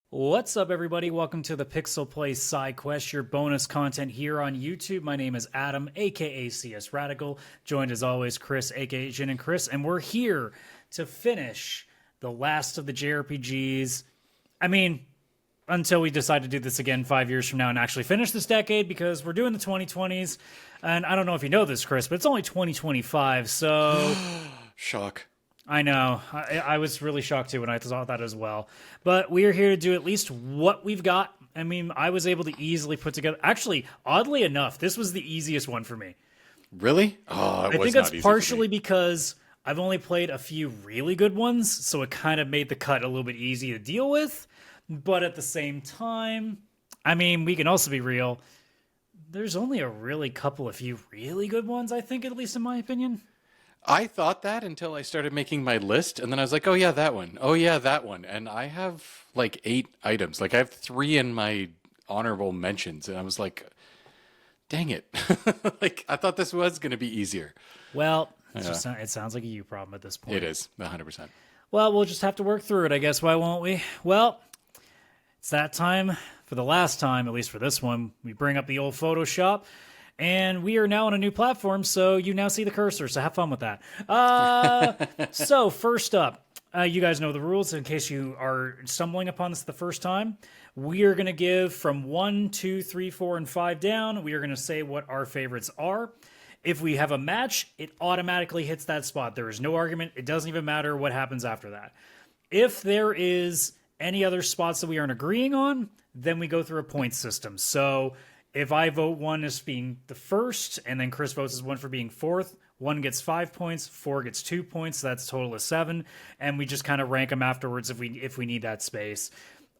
What's up, everybody? Welcome to the PixelPlay Sidequest, your bonus content here on YouTube. My name is Adam, aka CS Radical, joined as always Chris, aka Jin and Chris, and we're here to finish the last of the JRPGs. I mean, until we decide to do this again 5 years from now and actually finish this decade, because we're doing the 2020s. And I don't know if you know this, Chris, but it's only 2025, so Shock. I know. I was really shocked too when I saw that as well. But we are here to do at least what we've got. I mean, I was able to easily put together. Actually, oddly enough, this was the easiest one for me. Really? Oh, it I was think not that's easy for partially me. because I've only played a few really good ones, so it kind of made the cut a little bit easy to deal with. But at the same time, I mean, we can also be real. There's only a really couple of few really good ones, I think, at least in my opinion. I thought that until I started making my list, and then I was like, oh yeah, that one. Oh yeah, that one. And I have like 8 items. Like I have 3 in my honorable mentions, and I was like, dang it. Like I thought this was going to be easier. Well, it sounds like a you problem at this point. It is 100%. Well, we'll just have to work through it, I guess. Why won't we? Well, it's that time. For the last time, at least for this one, we bring up the old Photoshop. And we are now on a new platform, so you now see the cursor, so have fun with that. So first up, you guys know the rules in case you are stumbling upon this the first time. We are going to give from 1, 2, 3, 4, and 5 down. We are going to say what our favorites are. If we have a match, it automatically hits that spot. There is no argument. It doesn't even matter what happens after that. If there is any other spots that we aren't agreeing on, then we go through a point system. So if I vote 1 as being the first, and then Chris votes as 1 for being fourth, 1 gets 5 points, 4 gets 2 points, so that's a total of 7, and we just kind of rank them afterwards if we need that space.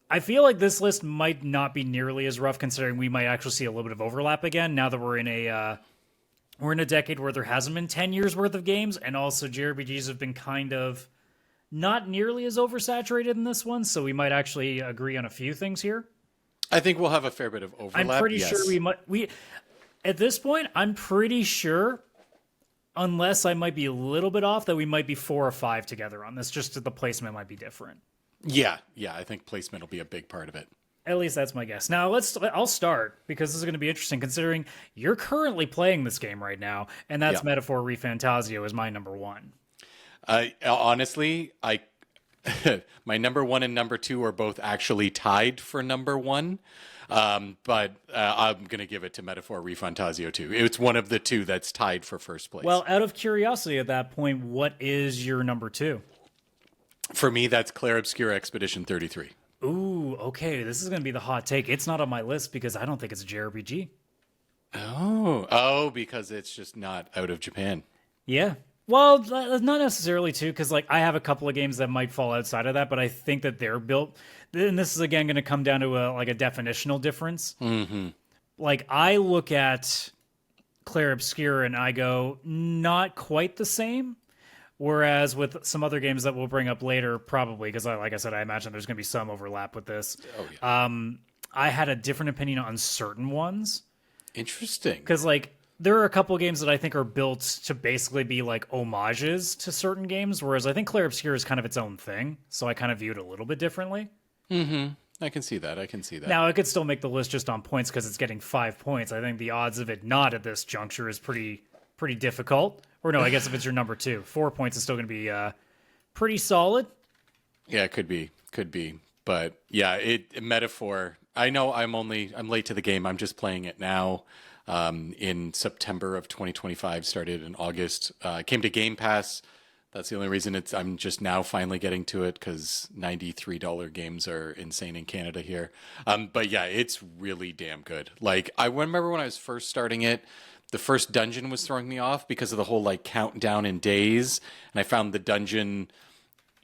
I feel like this list might not be nearly as rough, considering we might actually see a little bit of overlap again now that we're in a decade where there hasn't been 10 years worth of games, and also JRPGs have been kind of not nearly as oversaturated in this one, so we might actually agree on a few things here. I think we'll have a fair bit of overlap. I'm pretty yes. sure we at this point, I'm pretty sure, unless I might be a little bit off, that we might be 4 or 5 together on this, just that the placement might be different. Yeah, I think placement will be a big part of it. At least that's my guess. Now I'll start, because this is going to be interesting considering you're currently playing this game right now, and that's Yeah. Metaphor ReFantazio is my number 1. Honestly, my number 1 and number 2 are both actually tied for number 1. But I'm going to give it to Metaphor ReFantazio 2. It's one of the 2 that's tied for first place. Well, out of curiosity at that point, what is your number 2? For me, that's Clair Obscura Expedition 33. Ooh, okay. This is going to be the hot take. It's not on my list because I don't think it's a JRPG. Oh, because it's just not out of Japan. Yeah. Well, not necessarily, too, because like I have a couple of games that might fall outside of that, but I think that they're built. And this is, again, going to come down to a definitional difference. Mm-hmm. Like, I look at Clair Obscura and I go, not quite the same. Whereas with some other games that we'll bring up later, probably, because like I said, I imagine there's going to be some overlap with this. Oh, yeah. I had a different opinion on certain ones. Interesting. Because, like, there are a couple of games that I think are built to basically be, like, homages to certain games, whereas I think Clair Obscura is kind of its own thing, so I kind of view it a little bit differently. Mm-hmm. I can see that. Now, it could still make the list just on points because it's getting 5 points. I think the odds of it not at this juncture is pretty difficult. Or no, I guess if it's your number 2, 4 points is still going to be pretty solid. Yeah, it could be. But yeah, Metaphor. I know I'm late to the game. I'm just playing it now. In September of 2025, started in August. Came to Game Pass. That's the only reason I'm just now finally getting to it, because $93 games are insane in Canada here. But yeah, it's really damn good. Like, I remember when I was first starting it, the first dungeon was throwing me off because of the whole like countdown in days, and I found the dungeon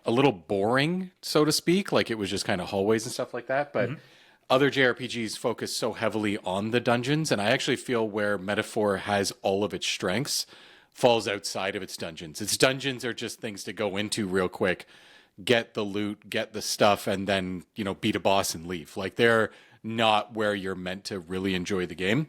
a little boring, so to speak. Like, it was just kind of hallways and stuff like that. But other JRPGs focus so heavily on the dungeons, and I actually feel where Metaphor has all of its strengths falls outside of its dungeons. Its dungeons are just things to go into real quick, get the loot, get the stuff, and then, beat a boss and leave. Like, they're not where you're meant to really enjoy the game.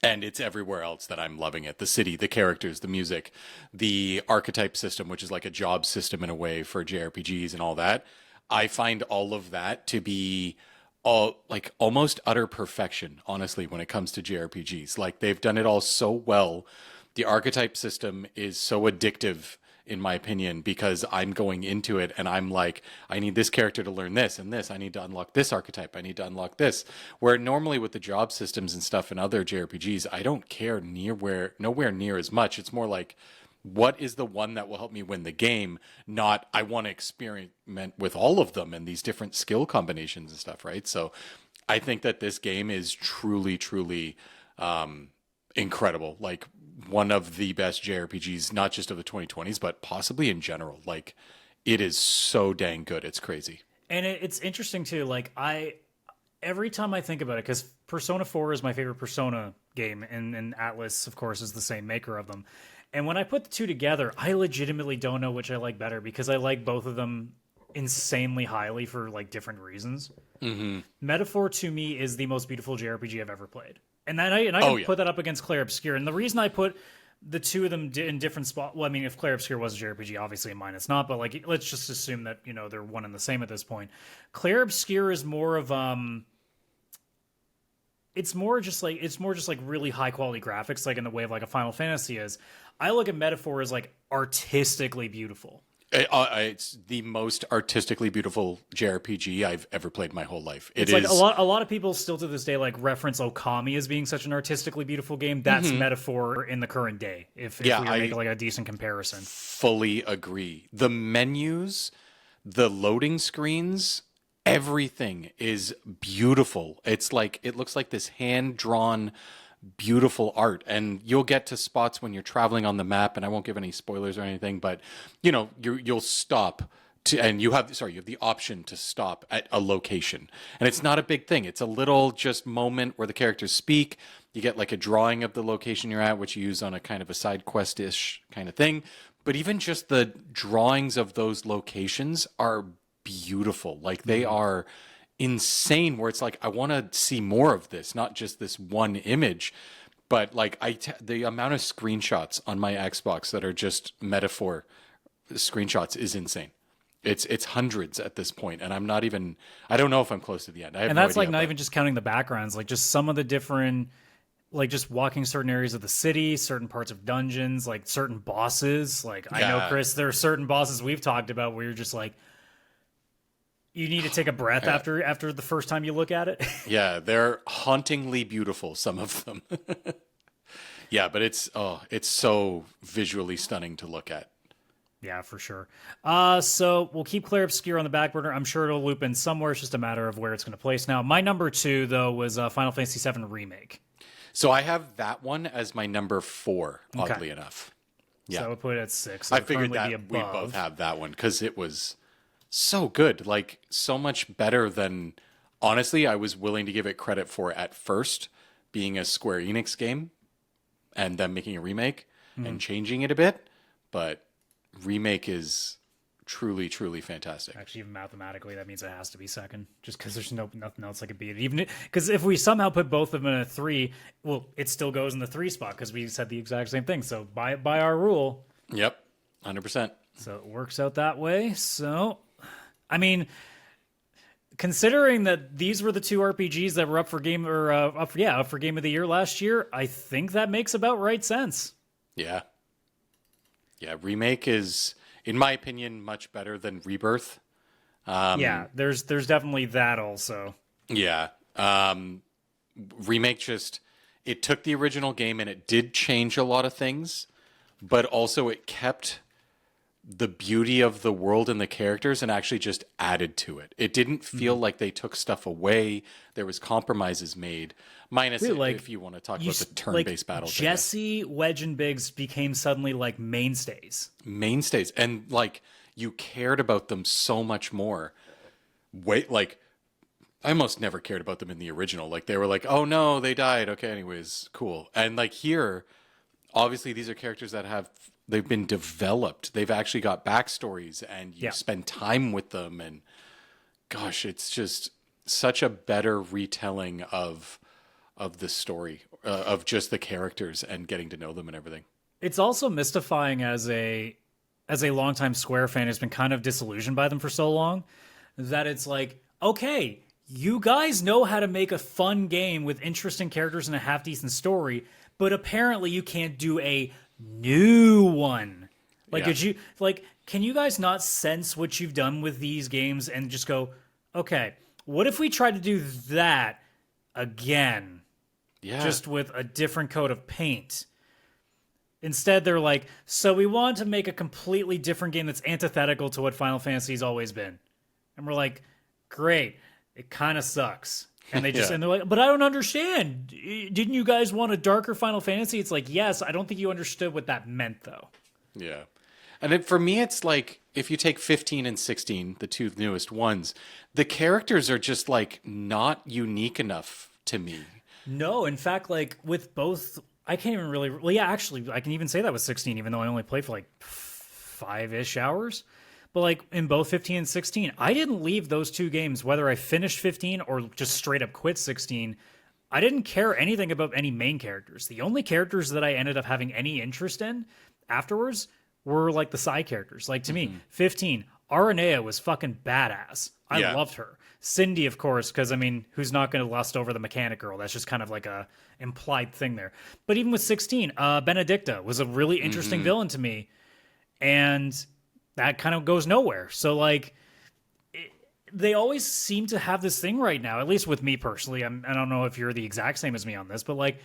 And it's everywhere else that I'm loving it. The city, the characters, the music, the archetype system, which is like a job system in a way for JRPGs and all that. I find all of that to be all like almost utter perfection, honestly, when it comes to JRPGs. Like they've done it all so well. The archetype system is so addictive in my opinion, because I'm going into it and I'm like, I need this character to learn this and this. I need to unlock this archetype. I need to unlock this. Where normally with the job systems and stuff in other JRPGs, I don't care nowhere near as much. It's more like, what is the one that will help me win the game? Not, I want to experiment with all of them and these different skill combinations and stuff, right? So I think that this game is truly, truly incredible. Like one of the best JRPGs, not just of the 2020s, but possibly in general. Like it is so dang good. It's crazy. And it's interesting too. Like every time I think about it, because Persona 4 is my favorite Persona game, and Atlas, of course, is the same maker of them. And when I put the two together, I legitimately don't know which I like better, because I like both of them insanely highly for like different reasons. Mm-hmm. Metaphor to me is the most beautiful JRPG I've ever played. And I can put that up against Clair Obscur. And the reason I put the two of them in different spots, well, I mean, if Clair Obscur was a JRPG, obviously in mine it's not, but like, let's just assume that, you know, they're one and the same at this point. Clair Obscur is more of, it's more just like really high quality graphics, like in the way of like a Final Fantasy is. I look at Metaphor as like artistically beautiful. It's the most artistically beautiful JRPG I've ever played my whole life. It's like a lot of people still to this day like reference Okami as being such an artistically beautiful game. That's Metaphor in the current day. If we were making like a decent comparison, fully agree. The menus, the loading screens, everything is beautiful. It's like it looks like this hand drawn beautiful art, and you'll get to spots when you're traveling on the map, and I won't give any spoilers or anything, but you know, you'll stop to, and you have the option to stop at a location, and it's not a big thing. It's a little just moment where the characters speak. You get like a drawing of the location you're at, which you use on a kind of a side quest-ish kind of thing. But even just the drawings of those locations are beautiful. Like they are insane, where it's like, I want to see more of this, not just this one image. But like the amount of screenshots on my Xbox that are just Metaphor screenshots is insane. It's hundreds at this point, and I don't know if I'm close to the end. And that's like not even just counting the backgrounds, like just some of the different, like just walking certain areas of the city, certain parts of dungeons, like certain bosses. Like I know, Chris, there are certain bosses we've talked about where you're just like, you need to take a breath after the first time you look at it. Yeah, they're hauntingly beautiful, some of them. Yeah, but it's so visually stunning to look at. Yeah, for sure. So we'll keep Clair Obscur on the back burner. I'm sure it'll loop in somewhere. It's just a matter of where it's going to place. Now, my number 2, though, was Final Fantasy VII Remake. So I have that one as my number 4, oddly enough. Yeah. So I would put it at 6. I figured that we both have that one because it was so good. Like, so much better than, honestly, I was willing to give it credit for at first, being a Square Enix game and then making a remake and changing it a bit. But Remake is truly, truly fantastic. Actually, even mathematically, that means it has to be second, just because there's nothing else I could beat it. Even because if we somehow put both of them in a 3, well, it still goes in the 3 spot because we said the exact same thing. So by our rule, yep, 100%. So it works out that way. So, I mean, considering that these were the 2 RPGs that were up for game up for Game of the Year last year, I think that makes about right sense. Yeah. Yeah, Remake is, in my opinion, much better than Rebirth. Yeah, there's definitely that also. Yeah. Remake it took the original game and it did change a lot of things, but also it kept the beauty of the world and the characters and actually just added to it. It didn't feel like they took stuff away. There was compromises made. Minus if you want to talk about the turn-based battle. Jesse, Wedge, and Biggs became suddenly like mainstays. Mainstays. And like you cared about them so much more. I almost never cared about them in the original. Like they were like, oh no, they died. Okay, anyways, cool. And like here, obviously these are characters that they've been developed. They've actually got backstories and you spend time with them. And gosh, it's just such a better retelling of the story, of just the characters and getting to know them and everything. It's also mystifying as a longtime Square fan who's been kind of disillusioned by them for so long, that it's like, okay, you guys know how to make a fun game with interesting characters and a half decent story, but apparently you can't do a new one. Like, Yeah. did you like? Can you guys not sense what you've done with these games and just go, okay, what if we try to do that again, Yeah. just with a different coat of paint? Instead, they're like, so we want to make a completely different game that's antithetical to what Final Fantasy's always been. And we're like, great, it kind of sucks. And they just, Yeah. and they're like, but I don't understand. Didn't you guys want a darker Final Fantasy? It's like, yes, I don't think you understood what that meant, though. Yeah. And for me, it's like if you take 15 and 16, the two newest ones, the characters are just like not unique enough to me. No, in fact, like with both, I can't even really. Well, yeah, actually, I can even say that with 16, even though I only played for like 5-ish hours. But like in both 15 and 16, I didn't leave those two games, whether I finished 15 or just straight up quit 16. I didn't care anything about any main characters. The only characters that I ended up having any interest in afterwards were like the side characters. Like to me, 15, Aranea was fucking badass. I Yeah. loved her. Cindy, of course, because I mean, who's not going to lust over the mechanic girl? That's just kind of like a implied thing there. But even with 16, Benedicta was a really interesting villain to me, and that kind of goes nowhere. So like, they always seem to have this thing right now. At least with me personally, I don't know if you're the exact same as me on this, but like,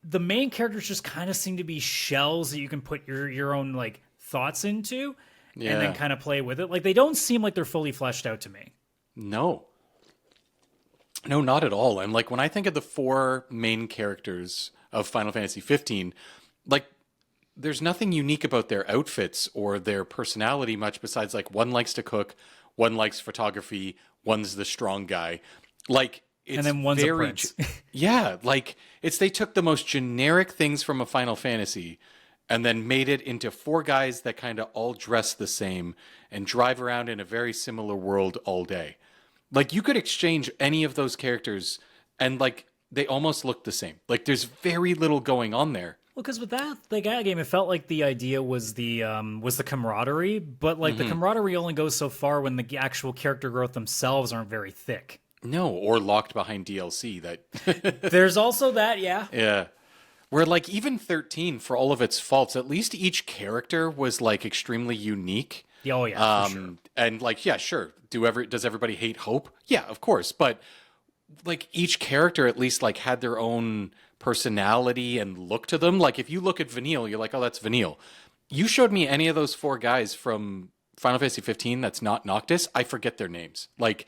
the main characters just kind of seem to be shells that you can put your own like thoughts into, and then Yeah. kind of play with it. Like they don't seem like they're fully fleshed out to me. No. No, not at all. And like when I think of the four main characters of Final Fantasy 15, like there's nothing unique about their outfits or their personality much besides like one likes to cook, one likes photography, one's the strong guy. Like it's And then one's a very prince. yeah, like it's they took the most generic things from a Final Fantasy and then made it into four guys that kind of all dress the same and drive around in a very similar world all day. Like you could exchange any of those characters and like they almost look the same. Like there's very little going on there. Well, because with that game, it felt like the idea was the camaraderie, but like the camaraderie only goes so far when the actual character growth themselves aren't very thick. No, or locked behind DLC that There's also that, yeah. yeah. Where like even 13 for all of its faults, at least each character was like extremely unique. Oh yeah, for sure. And like yeah, sure. Does everybody hate Hope? Yeah, of course, but like each character at least like had their own personality and look to them. Like if you look at Vanille, you're like, "Oh, that's Vanille." You showed me any of those four guys from Final Fantasy 15 that's not Noctis, I forget their names. Like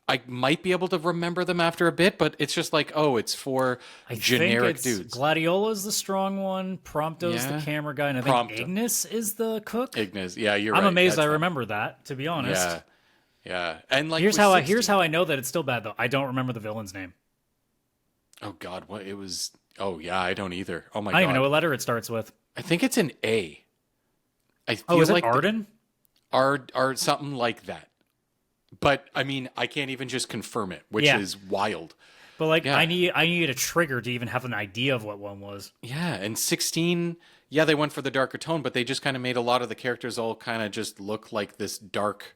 I might be able to remember them after a bit, but it's just like, oh, it's four I generic think it's dudes. Gladiola's the strong one, Prompto's Yeah. the camera guy, and I think Prompto. Ignis is the cook. Ignis, yeah, you're I'm right. amazed I That's remember that, to be honest. Yeah, yeah, and like Here's with how 16 I know that it's still bad though. I don't remember the villain's name. Oh God, what it was? Oh yeah, I don't either. Oh my I God, don't even know what letter it starts with. I think it's an A. I feel Oh, is it like Arden? Are something like that. But I mean, I can't even just confirm it, which Yeah. is wild. But like, Yeah. I need a trigger to even have an idea of what one was. Yeah, and 16, yeah, they went for the darker tone, but they just kind of made a lot of the characters all kind of just look like this Dark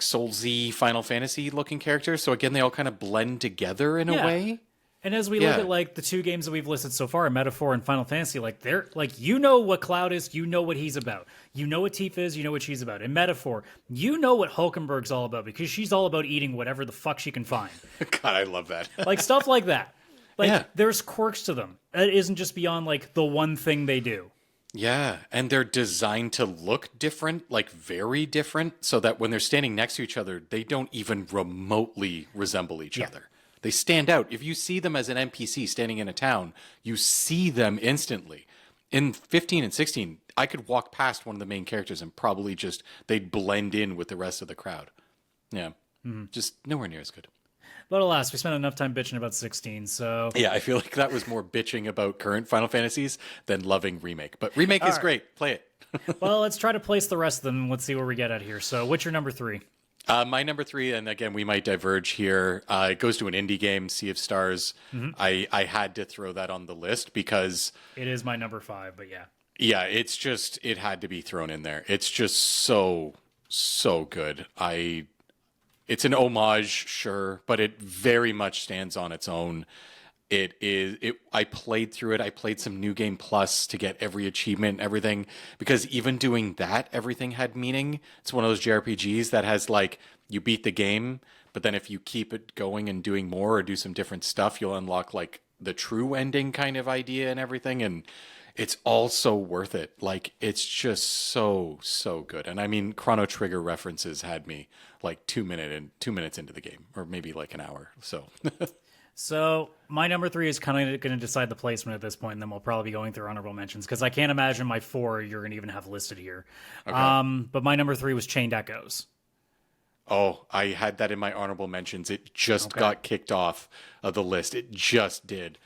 Souls-y Final Fantasy looking characters. So again, they all kind of blend together in a Yeah. way. And as we look Yeah. at like the two games that we've listed so far, Metaphor and Final Fantasy, like they're like, you know what Cloud is, you know what he's about. You know what Tifa is, you know what she's about. In Metaphor, you know what Hulkenberg's all about because she's all about eating whatever the fuck she can find. God, I love that. Like stuff like that. Like Yeah. there's quirks to them. It isn't just beyond like the one thing they do. Yeah, and they're designed to look different, like very different, so that when they're standing next to each other, they don't even remotely resemble each other. They stand out. If you see them as an NPC standing in a town, you see them instantly. In 15 and 16, I could walk past one of the main characters and probably just, they'd blend in with the rest of the crowd. Yeah, just nowhere near as good. But alas, we spent enough time bitching about 16, so Yeah, I feel like that was more bitching about current Final Fantasies than loving Remake. But Remake is great. Play it. well, let's try to place the rest of them. Let's see where we get at here. So, what's your number 3? My number 3, and again, we might diverge here. It goes to an indie game, Sea of Stars. I had to throw that on the list because, It is my number 5, but yeah. yeah, it had to be thrown in there. It's just so good. It's an homage, sure, but it very much stands on its own. I played through it. I played some New Game Plus to get every achievement and everything, because even doing that, everything had meaning. It's one of those JRPGs that has like, you beat the game, but then if you keep it going and doing more or do some different stuff, you'll unlock like the true ending kind of idea and everything. And it's all so worth it. Like, it's just so good. And I mean, Chrono Trigger references had me like 2 minutes into the game, or maybe like an hour. So So my number 3 is kind of going to decide the placement at this point, and then we'll probably be going through honorable mentions, because I can't imagine my 4 you're going to even have listed here. Okay. But my number 3 was Chained Echoes. Oh, I had that in my honorable mentions. It just got kicked off of the list. It just did.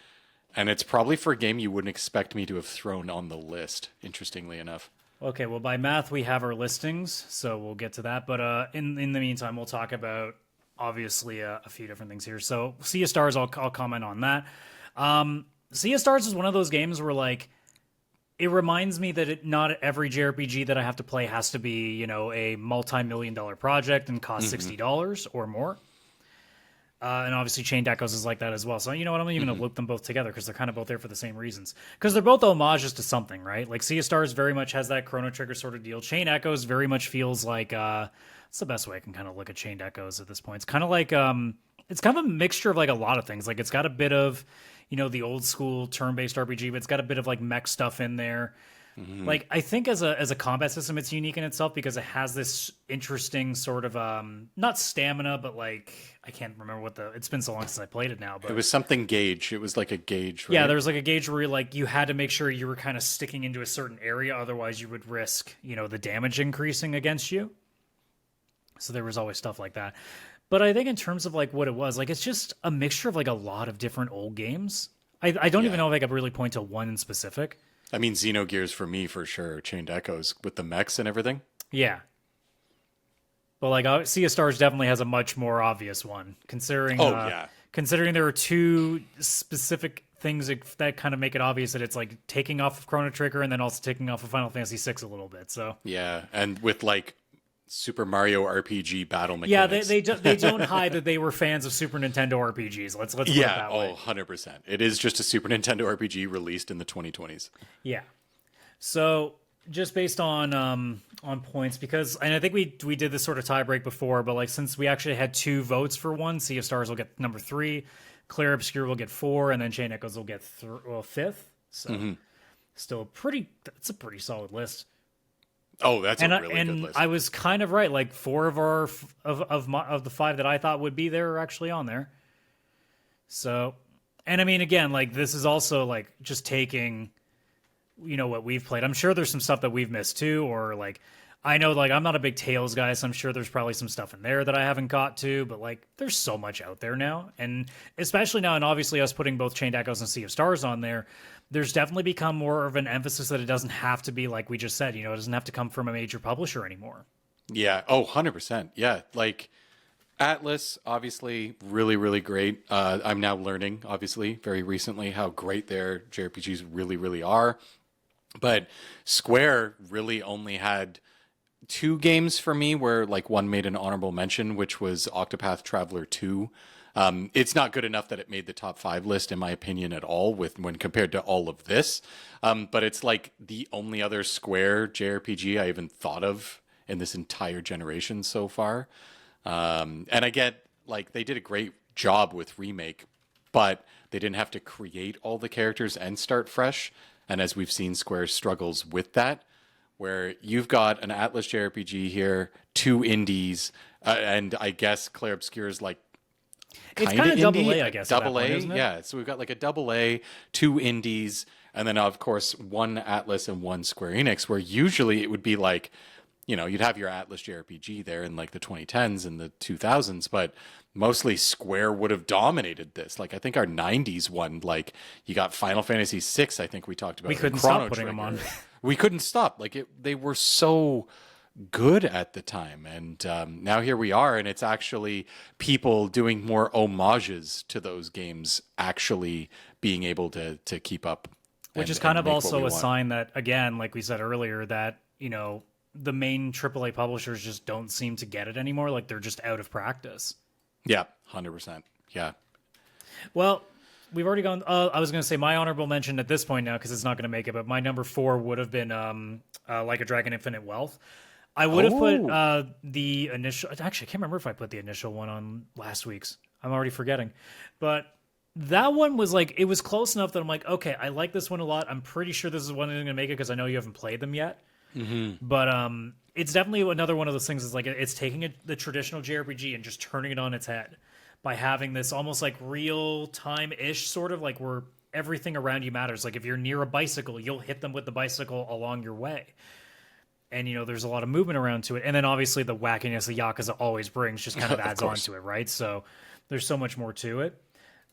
And it's probably for a game you wouldn't expect me to have thrown on the list, interestingly enough. Okay, well, by math, we have our listings, so we'll get to that. But in the meantime, we'll talk about, obviously, a few different things here. So Sea of Stars, I'll comment on that. Sea of Stars is one of those games where, like, it reminds me that not every JRPG that I have to play has to be, you know, a multi-million-dollar project and cost $60 or more. And obviously Chained Echoes is like that as well. So, you know what, I'm even going to loop them both together, because they're kind of both there for the same reasons. Because they're both homages to something, right? Like, Sea of Stars very much has that Chrono Trigger sort of deal. Chained Echoes very much feels like, it's the best way I can kind of look at Chained Echoes at this point. It's kind of like, it's kind of a mixture of like a lot of things. Like, it's got a bit of, you know, the old school turn-based RPG, but it's got a bit of like mech stuff in there. Like, I think as a combat system, it's unique in itself, because it has this interesting sort of not stamina, but like, I can't remember what it's been so long since I played it now. But It was something gauge. It was like a gauge, right? yeah, there was like a gauge where you had to make sure you were kind of sticking into a certain area, otherwise you would risk, you know, the damage increasing against you. So there was always stuff like that. But I think in terms of like what it was, like, it's just a mixture of like a lot of different old games. I don't even know if I could really point to one in specific. I mean, Xenogears for me, for sure. Chained Echoes with the mechs and everything. Yeah. But like, Sea of Stars definitely has a much more obvious one, considering considering there are two specific things that kind of make it obvious that it's like taking off of Chrono Trigger and then also taking off of Final Fantasy VI a little bit. So Yeah, and with like Super Mario RPG battle yeah, mechanics. they don't hide that they were fans of Super Nintendo RPGs. Let's put it that way. 100%. It is just a Super Nintendo RPG released in the 2020s. Yeah. So just based on points, because, and I think we did this sort of tie break before, but like, since we actually had 2 votes for one, Sea of Stars will get number 3, Clear Obscure will get 4, and then Chain Echoes will get 5th. So still it's a pretty solid list. Oh, that's a really good list. I was kind of right. Like, 4 of the 5 that I thought would be there are actually on there. So, and I mean, again, like, this is also like just taking, you know, what we've played. I'm sure there's some stuff that we've missed too, or like, I know, like, I'm not a big Tales guy, so I'm sure there's probably some stuff in there that I haven't got to, but like, there's so much out there now, and especially now, and obviously us putting both Chained Echoes and Sea of Stars on there, there's definitely become more of an emphasis that it doesn't have to be, like we just said, you know, it doesn't have to come from a major publisher anymore. Yeah. Oh, 100%. Yeah. Like, Atlas, obviously, really, really great. I'm now learning, obviously, very recently, how great their JRPGs really, really are. But Square really only had 2 games for me where, like, one made an honorable mention, which was Octopath Traveler 2. It's not good enough that it made the top 5 list, in my opinion, at all, when compared to all of this. But it's like the only other Square JRPG I even thought of in this entire generation so far. And I get, like, they did a great job with Remake, but they didn't have to create all the characters and start fresh. And as we've seen, Square struggles with that, where you've got an Atlas JRPG here, 2 indies, and I guess Clair Obscure is like It's kind of double A, I guess. Double A, isn't it? yeah. So we've got like a double A, 2 indies, and then of course 1 Atlas and 1 Square Enix, where usually it would be like, you know, you'd have your Atlas JRPG there in like the 2010s and the 2000s, but mostly Square would have dominated this. Like, I think our 90s one, like, you got Final Fantasy VI, I think we talked about. We couldn't Chrono stop putting Trigger. them on. We couldn't stop. Like, they were so good at the time. And now here we are, and it's actually people doing more homages to those games actually being able to keep up. Which is kind of also a sign that, again, like we said earlier, that, you know, the main AAA publishers just don't seem to get it anymore. Like they're just out of practice. Yeah, 100%. Yeah. Well, we've already gone. I was going to say my honorable mention at this point now because it's not going to make it, but my number 4 would have been Like a Dragon Infinite Wealth. I would have put the initial. Actually, I can't remember if I put the initial one on last week's. I'm already forgetting. But that one was like, it was close enough that I'm like, okay, I like this one a lot. I'm pretty sure this is one that's going to make it because I know you haven't played them yet. Mm-hmm. But it's definitely another one of those things. Is like it's taking the traditional JRPG and just turning it on its head by having this almost like real time ish sort of like where everything around you matters. Like if you're near a bicycle, you'll hit them with the bicycle along your way. And, you know, there's a lot of movement around to it. And then obviously the wackiness the Yakuza always brings just kind of adds on to it, right? So there's so much more to it.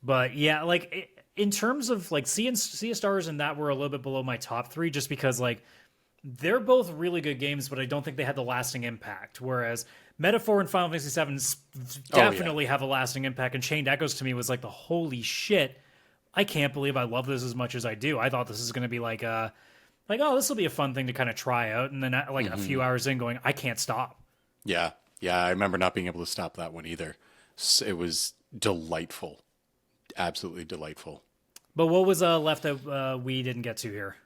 But yeah, like in terms of like Sea of Stars and that were a little bit below my top 3 just because like they're both really good games, but I don't think they had the lasting impact. Whereas Metaphor and Final Fantasy VII definitely have a lasting impact. And Chained Echoes to me was like the holy shit, I can't believe I love this as much as I do. I thought this is going to be like oh, this will be a fun thing to kind of try out. And then like a few hours in going, I can't stop. Yeah. Yeah. I remember not being able to stop that one either. It was delightful. Absolutely delightful. But what was left that we didn't get to here?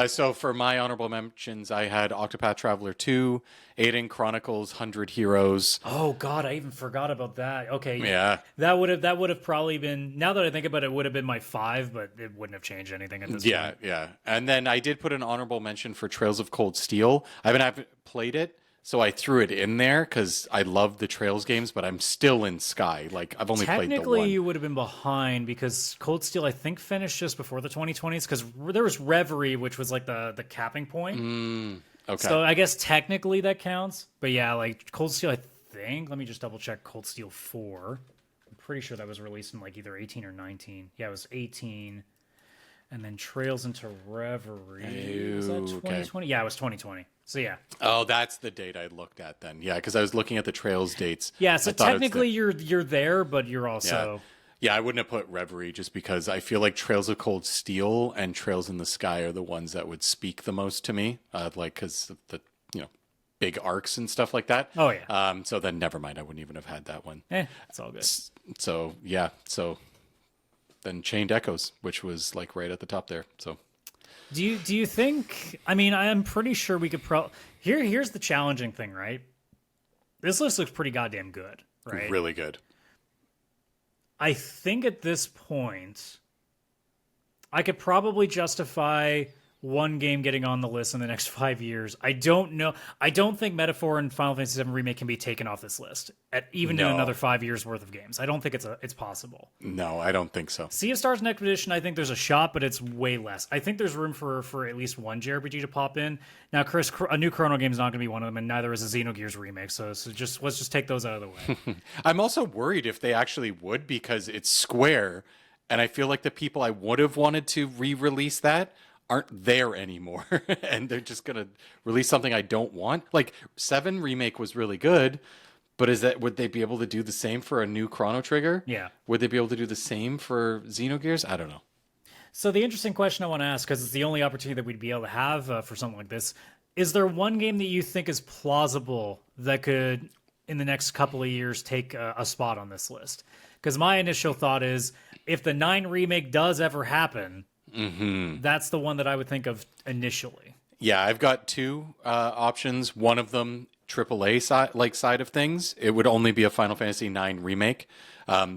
So for my honorable mentions, I had Octopath Traveler 2, Aiden Chronicles 100 Heroes. Oh God, I even forgot about that. Okay, yeah, that would have probably been. Now that I think about it, it would have been my 5, but it wouldn't have changed anything at this point. Yeah. And then I did put an honorable mention for Trails of Cold Steel. I haven't played it, so I threw it in there because I love the Trails games, but I'm still in Sky. Like I've only played the one. Technically, you would have been behind because Cold Steel, I think, finished just before the 2020s because there was Reverie, which was like the capping point. Okay. So I guess technically that counts. But yeah, like Cold Steel, I think. Let me just double check Cold Steel 4. I'm pretty sure that was released in like either 18 or 19. Yeah, it was 18. And then Trails into Reverie. Was that 2020? Okay. Yeah, it was 2020. So yeah. Oh, that's the date I looked at then. Yeah, because I was looking at the Trails dates. Yeah, so technically you're there, but you're also... Yeah, I wouldn't have put Reverie just because I feel like Trails of Cold Steel and Trails in the Sky are the ones that would speak the most to me, like because of the big arcs and stuff like that. Oh yeah. So then never mind. I wouldn't even have had that one. It's all good. So yeah. So then Chained Echoes, which was like right at the top there. So. Do you think? I mean, I am pretty sure we could Here's the challenging thing, right? This list looks pretty goddamn good, right? Really good. I think at this point, I could probably justify one game getting on the list in the next 5 years. I don't know. I don't think Metaphor and Final Fantasy VII Remake can be taken off this list, even in another 5 years worth of games. I don't think it's possible. No, I don't think so. Sea of Stars and Expedition, I think there's a shot, but it's way less. I think there's room for at least one JRPG to pop in. Now, Chris, a new Chrono game is not going to be one of them, and neither is a Xenogears remake. So let's just take those out of the way. I'm also worried if they actually would because it's Square, and I feel like the people I would have wanted to re-release that aren't there anymore, and they're just gonna release something I don't want. Like 7 Remake was really good, but would they be able to do the same for a new Chrono Trigger? Yeah. Would they be able to do the same for Xenogears? I don't know. So the interesting question I want to ask, because it's the only opportunity that we'd be able to have for something like this, is there one game that you think is plausible that could, in the next couple of years, take a spot on this list? Because my initial thought is, if the 9 Remake does ever happen, that's the one that I would think of initially. Yeah, I've got 2 options. One of them, AAA side of things, it would only be a Final Fantasy IX remake,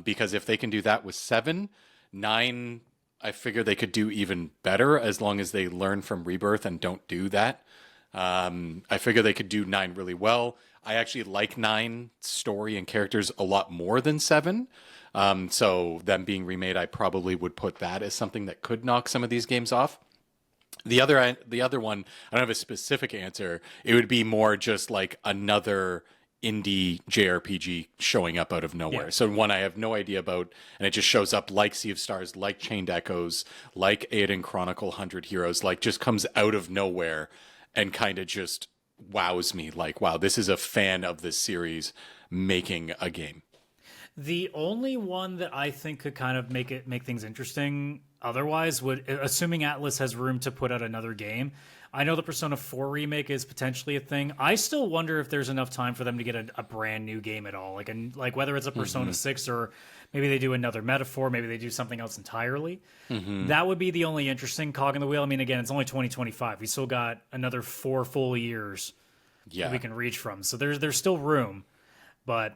because if they can do that with 7, 9, I figure they could do even better as long as they learn from Rebirth and don't do that. I figure they could do 9 really well. I actually like 9 story and characters a lot more than 7. So them being remade, I probably would put that as something that could knock some of these games off. The other one, I don't have a specific answer. It would be more just like another indie JRPG showing up out of nowhere. Yeah. So one I have no idea about, and it just shows up like Sea of Stars, like Chained Echoes, like Aiden Chronicle 100 Heroes, like just comes out of nowhere and kind of just wows me. Like, wow, this is a fan of this series making a game. The only one that I think could kind of make things interesting otherwise would, assuming Atlas has room to put out another game. I know the Persona 4 remake is potentially a thing. I still wonder if there's enough time for them to get a brand new game at all. Like whether it's a Persona 6 or maybe they do another Metaphor, maybe they do something else entirely. That would be the only interesting cog in the wheel. I mean, again, it's only 2025. We still got another 4 full years that we can reach from. So there's still room. But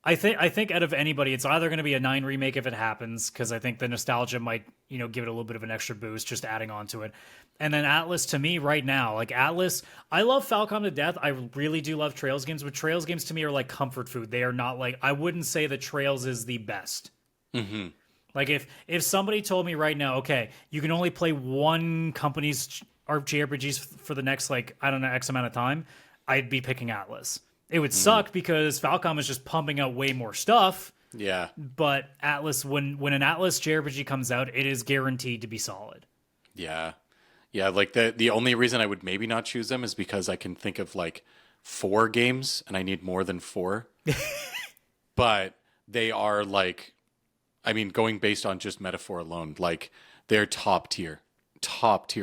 I think out of anybody, it's either going to be a 9 remake if it happens, because I think the nostalgia might, give it a little bit of an extra boost just adding on to it. And then Atlas, to me right now, like Atlas, I love Falcom to death. I really do love Trails games, but Trails games to me are like comfort food. They are not like, I wouldn't say that Trails is the best. Like if somebody told me right now, okay, you can only play one company's JRPGs for the next, like, I don't know, X amount of time, I'd be picking Atlas. It would suck because Falcom is just pumping out way more stuff. Yeah. But Atlas, when an Atlas JRPG comes out, it is guaranteed to be solid. Yeah. Yeah, like the only reason I would maybe not choose them is because I can think of like 4 games and I need more than 4. But they are like, I mean, going based on just Metaphor alone, like they're top tier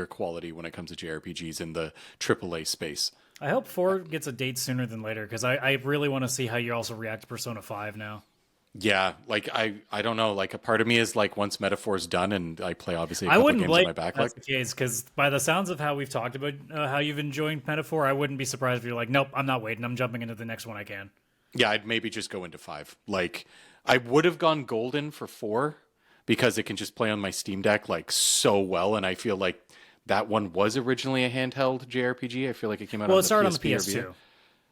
quality when it comes to JRPGs in the AAA space. I hope 4 gets a date sooner than later, because I really want to see how you also react to Persona 5 now. Yeah, like I don't know. Like a part of me is like, once Metaphor's done and I play obviously a couple games in my backlog. Because by the sounds of how we've talked about how you've enjoyed Metaphor, I wouldn't be surprised if you're like, nope, I'm not waiting. I'm jumping into the next one I can. Yeah, I'd maybe just go into 5. Like I would have gone golden for 4 because it can just play on my Steam Deck like so well, and I feel like that one was originally a handheld JRPG. I feel like it came out. Well, on it started PSP on the PS2.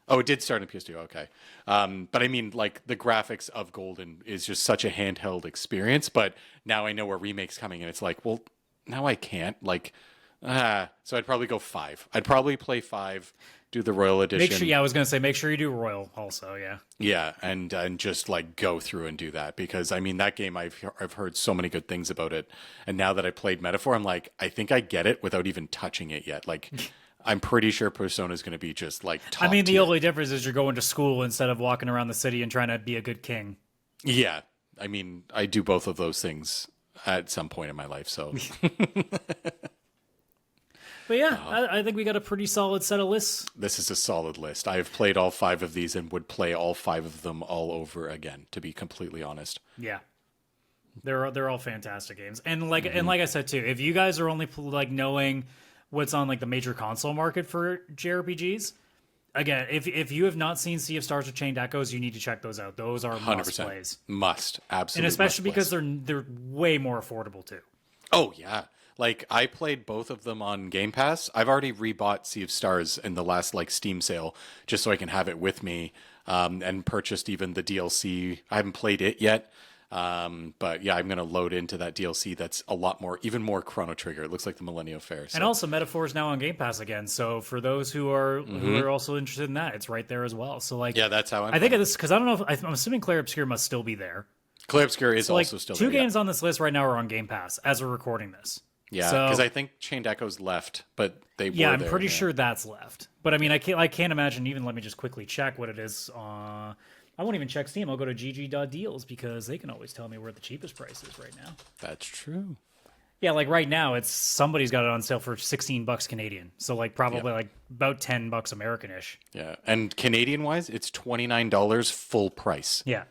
Oh, it did start on PS2. Okay. But I mean, like the graphics of Golden is just such a handheld experience. But now I know a remake's coming, and it's like, well, now I can't. Like, so I'd probably go 5. I'd probably play 5, do the Royal Edition. I was gonna say make sure you do Royal also. Yeah. Yeah, and just like go through and do that, because I mean that game I've heard so many good things about it, and now that I played Metaphor, I'm like, I think I get it without even touching it yet. Like. I'm pretty sure Persona is going to be just like top the tier. only difference is you're going to school instead of walking around the city and trying to be a good king. Yeah. I mean, I do both of those things at some point in my life, so. But yeah, I think we got a pretty solid set of lists. This is a solid list. I have played all 5 of these and would play all 5 of them all over again, to be completely honest. Yeah. They're all fantastic games. And like I said too, if you guys are only like knowing what's on like the major console market for JRPGs, again, if you have not seen Sea of Stars or Chained Echoes, you need to check those out. Those are must plays. Must, absolutely. And especially because they're way more affordable too. Oh yeah. Like I played both of them on Game Pass. I've already rebought Sea of Stars in the last like Steam sale just so I can have it with me, and purchased even the DLC. I haven't played it yet. But yeah, I'm going to load into that DLC. That's a lot more, even more Chrono Trigger. It looks like the Millennium Fair. So. And also Metaphor is now on Game Pass again. So for those who are also interested in that, it's right there as well. So like, yeah, that's how I think of this, because I don't know if I'm assuming Clair Obscure must still be there. Clair Obscure is so also still there. 2 games on this list right now are on Game Pass as we're recording this. Yeah, because I think Chained Echoes left, but they were I'm there, pretty sure that's left. But I mean, I can't imagine even. Let me just quickly check what it is. I won't even check Steam. I'll go to gg.deals because they can always tell me where the cheapest price is right now. That's true. Yeah, like right now, it's somebody's got it on sale for $16 Canadian. So like probably like about $10 American-ish. Yeah, and Canadian-wise, it's $29 full price. Yeah.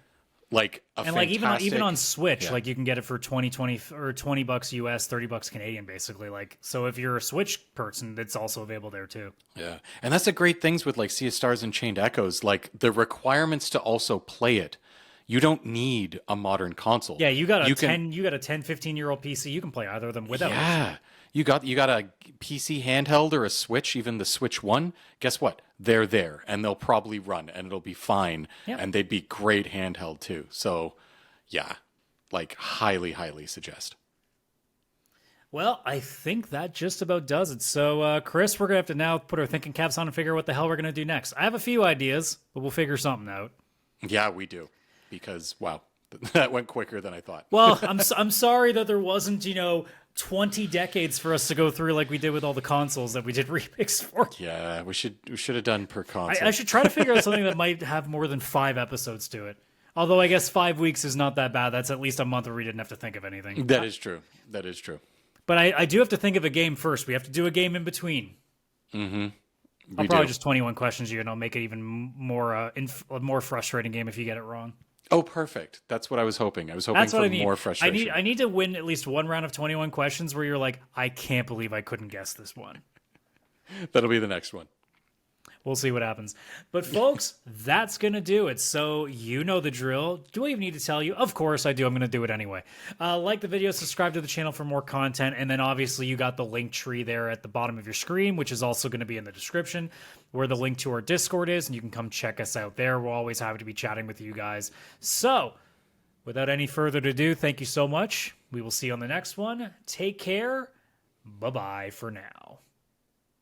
Like even on Switch, like you can get it for $20 US, $30 Canadian, basically. Like, so if you're a Switch person, it's also available there too. Yeah, and that's the great things with like Sea of Stars and Chained Echoes, like the requirements to also play it. You don't need a modern console. Yeah, you got a 10, 15-year-old PC. You can play either of them without. Yeah, you got a PC handheld or a Switch, even the Switch 1. Guess what? They're there, and they'll probably run, and it'll be fine. Yep. And they'd be great handheld too. So, yeah, like highly, highly suggest. Well, I think that just about does it. So, Chris, we're gonna have to now put our thinking caps on and figure out what the hell we're gonna do next. I have a few ideas, but we'll figure something out. Yeah, we do. Because wow, that went quicker than I thought. Well, I'm sorry that there wasn't 20 decades for us to go through like we did with all the consoles that we did remakes for. Yeah, we should have done per console. I should try to figure out something that might have more than 5 episodes to it. Although I guess 5 weeks is not that bad. That's at least a month where we didn't have to think of anything. That is true. That is true. But I do have to think of a game first. We have to do a game in between. Mm-hmm. I'll probably just 21 questions you, and I'll make it even more a more frustrating game if you get it wrong. Oh, perfect. That's what I was hoping. I was hoping for more frustration. I need to win at least one round of 21 questions where you're like, I can't believe I couldn't guess this one. That'll be the next one. We'll see what happens. But folks, that's going to do it. So you know the drill. Do I even need to tell you? Of course I do. I'm going to do it anyway. Like the video, subscribe to the channel for more content. And then obviously you got the link tree there at the bottom of your screen, which is also going to be in the description where the link to our Discord is. And you can come check us out there. We're always happy to be chatting with you guys. So without any further ado, thank you so much. We will see you on the next one. Take care. Bye-bye for now.